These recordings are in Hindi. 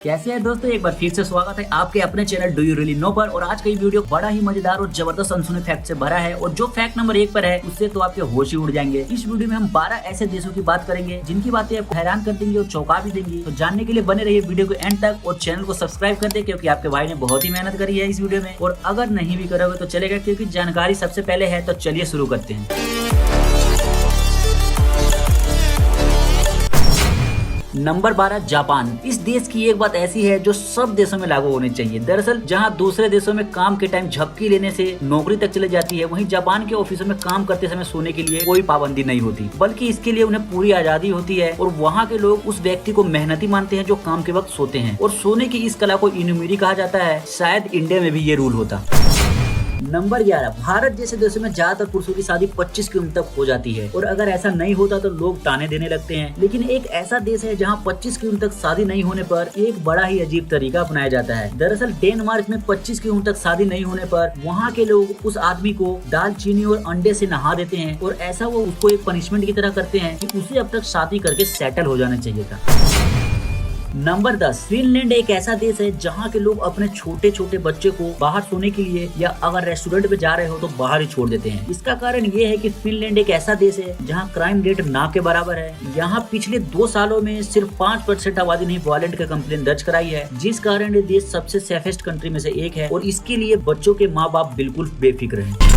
कैसे हैं दोस्तों, एक बार फिर से स्वागत है आपके अपने channel do you really know पर। और आज का ये वीडियो बड़ा ही मजेदार और जबरदस्त अनसुने फैक्ट से भरा है। और जो फैक्ट नंबर 1 पर है उससे तो आपके होश ही उड़ जाएंगे। इस वीडियो में हम 12 ऐसे देशों की बात करेंगे जिनकी बातें आपको हैरान कर देंगी और चौंका भी देंगी। तो जानने के लिए बने रहिए वीडियो को एंड तक और चैनल को सब्सक्राइब कर दे, क्योंकि आपके भाई ने बहुत ही मेहनत करी है इस वीडियो में। और अगर नहीं भी करोगे तो चलेगा, क्योंकि जानकारी सबसे पहले है। तो चलिए शुरू करते हैं। Number 12, Japan. इस देश की एक बात ऐसी है जो सब देशों में लागू होनी चाहिए। दरअसल जहां दूसरे देशों में काम के टाइम झपकी लेने से नौकरी तक चली जाती है, वहीं जापान के ऑफिसों में काम करते समय सोने के लिए कोई पाबंदी नहीं होती, बल्कि इसके लिए उन्हें पूरी आजादी होती है। और वहाँ के लोग उस व्यक्ति को मेहनती मानते हैं जो काम के वक्त सोते हैं। और सोने की इस कला को इनुमिरी कहा जाता है। शायद इंडिया में भी ये रूल होता। नंबर 11, भारत जैसे देशों में ज्यादातर पुरुषों की शादी 25 की उम्र तक हो जाती है। और अगर ऐसा नहीं होता तो लोग ताने देने लगते हैं। लेकिन एक ऐसा देश है जहां 25 की उम्र तक शादी नहीं होने पर एक बड़ा ही अजीब तरीका अपनाया जाता है। दरअसल डेनमार्क में 25 की उम्र तक शादी नहीं होने पर वहां के लोग उस आदमी को दालचीनी और अंडे से नहा देते हैं। और ऐसा वो उसको एक पनिशमेंट की तरह करते हैं कि उसे अब तक शादी करके सेटल हो जाना चाहिए था। नंबर 10, फिनलैंड एक ऐसा देश है जहाँ के लोग अपने छोटे छोटे बच्चे को बाहर सोने के लिए या अगर रेस्टोरेंट में जा रहे हो तो बाहर ही छोड़ देते हैं। इसका कारण ये है कि फिनलैंड एक ऐसा देश है जहाँ क्राइम रेट ना के बराबर है। यहाँ पिछले 2 सालों में सिर्फ 5% आबादी ने वायलेंट का कंप्लेन दर्ज कराई है, जिस कारण ये देश सबसे सेफेस्ट कंट्री में से एक है। और इसके लिए बच्चों के माँ बाप बिल्कुल बेफिक्र हैं।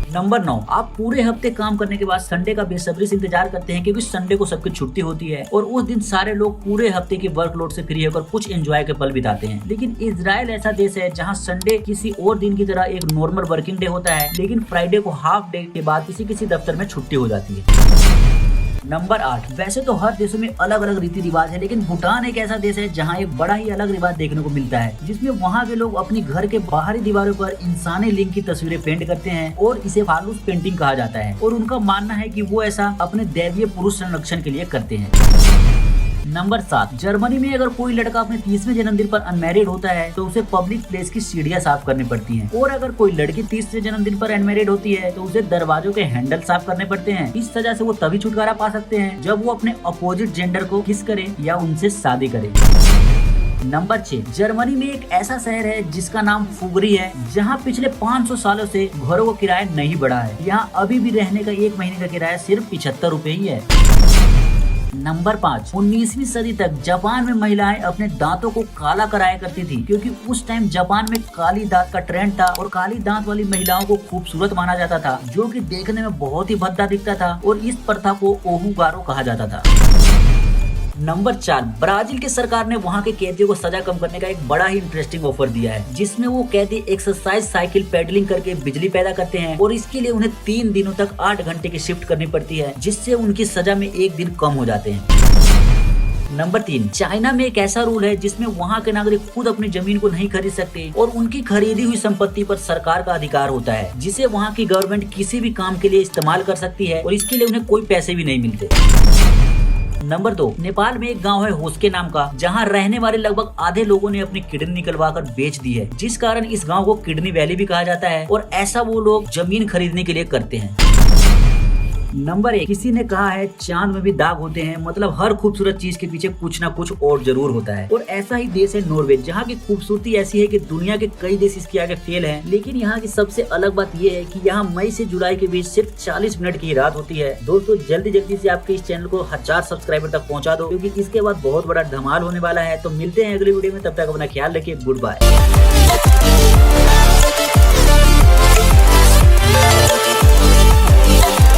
नंबर 9, आप पूरे हफ्ते काम करने के बाद संडे का बेसब्री से इंतजार करते हैं, क्योंकि संडे को सबकी छुट्टी होती है। और उस दिन सारे लोग पूरे हफ्ते के वर्कलोड से फ्री होकर कुछ एंजॉय के पल बिताते हैं। लेकिन इजराइल ऐसा देश है जहां संडे किसी और दिन की तरह एक नॉर्मल वर्किंग डे होता है, लेकिन फ्राइडे को हाफ डे के बाद किसी दफ्तर में छुट्टी हो जाती है। नंबर 8, वैसे तो हर देशों में अलग अलग रीति रिवाज है, लेकिन भूटान एक ऐसा देश है जहाँ एक बड़ा ही अलग रिवाज देखने को मिलता है, जिसमें वहाँ के लोग अपनी घर के बाहरी दीवारों पर इंसानी लिंग की तस्वीरें पेंट करते हैं। और इसे फालूस पेंटिंग कहा जाता है। और उनका मानना है कि वो ऐसा अपने दैवीय पुरुष संरक्षण के लिए करते हैं। नंबर 7, जर्मनी में अगर कोई लड़का अपने 30वें जन्मदिन पर अनमैरिड होता है तो उसे पब्लिक प्लेस की सीढ़ियां साफ करनी पड़ती हैं। और अगर कोई लड़की 30वें जन्मदिन पर अनमैरिड होती है तो उसे दरवाजों के हैंडल साफ करने पड़ते हैं। इस सजा से वो तभी छुटकारा पा सकते हैं जब वो अपने अपोजिट जेंडर को किस करे या उनसे शादी करे। नंबर 6, जर्मनी में एक ऐसा शहर है जिसका नाम फुगरी है, जहां पिछले 500 सालों से घरों का किराया नहीं बढ़ा है। यहाँ अभी भी रहने का 1 महीने का किराया सिर्फ 75 रुपए ही है। नंबर 5, 19वीं सदी तक जापान में महिलाएं अपने दांतों को काला कराया करती थी, क्योंकि उस टाइम जापान में काली दांत का ट्रेंड था। और काली दांत वाली महिलाओं को खूबसूरत माना जाता था, जो कि देखने में बहुत ही भद्दा दिखता था। और इस प्रथा को ओहुगारो कहा जाता था। नंबर 4, ब्राजील की सरकार ने वहाँ के कैदियों को सजा कम करने का एक बड़ा ही इंटरेस्टिंग ऑफर दिया है, जिसमें वो कैदी एक्सरसाइज साइकिल पेडलिंग करके बिजली पैदा करते हैं। और इसके लिए उन्हें 3 दिनों तक 8 घंटे की शिफ्ट करनी पड़ती है, जिससे उनकी सजा में 1 दिन कम हो जाते हैं। नंबर 3, चाइना में एक ऐसा रूल है जिसमें वहाँ के नागरिक खुद अपनी जमीन को नहीं खरीद सकते और उनकी खरीदी हुई संपत्ति पर सरकार का अधिकार होता है, जिसे वहाँ की गवर्नमेंट किसी भी काम के लिए इस्तेमाल कर सकती है। और इसके लिए उन्हें कोई पैसे भी नहीं मिलते। नंबर 2, नेपाल में एक गांव है होस्के नाम का, जहां रहने वाले लगभग आधे लोगों ने अपनी किडनी निकलवाकर बेच दी है, जिस कारण इस गांव को किडनी वैली भी कहा जाता है। और ऐसा वो लोग जमीन खरीदने के लिए करते हैं। नंबर 1, किसी ने कहा है चांद में भी दाग होते हैं, मतलब हर खूबसूरत चीज के पीछे कुछ ना कुछ और जरूर होता है। और ऐसा ही देश है नॉर्वे, जहाँ की खूबसूरती ऐसी है कि दुनिया के कई देश इसके आगे फेल हैं। लेकिन यहाँ की सबसे अलग बात यह है कि यहाँ मई से जुलाई के बीच सिर्फ 40 मिनट की रात होती है। दोस्तों जल्दी से आपके इस चैनल को 1000 सब्सक्राइबर तक पहुँचा दो, क्योंकि इसके बाद बहुत बड़ा धमाल होने वाला है। तो मिलते हैं अगली वीडियो में, तब तक अपना ख्याल रखिए। Good bye.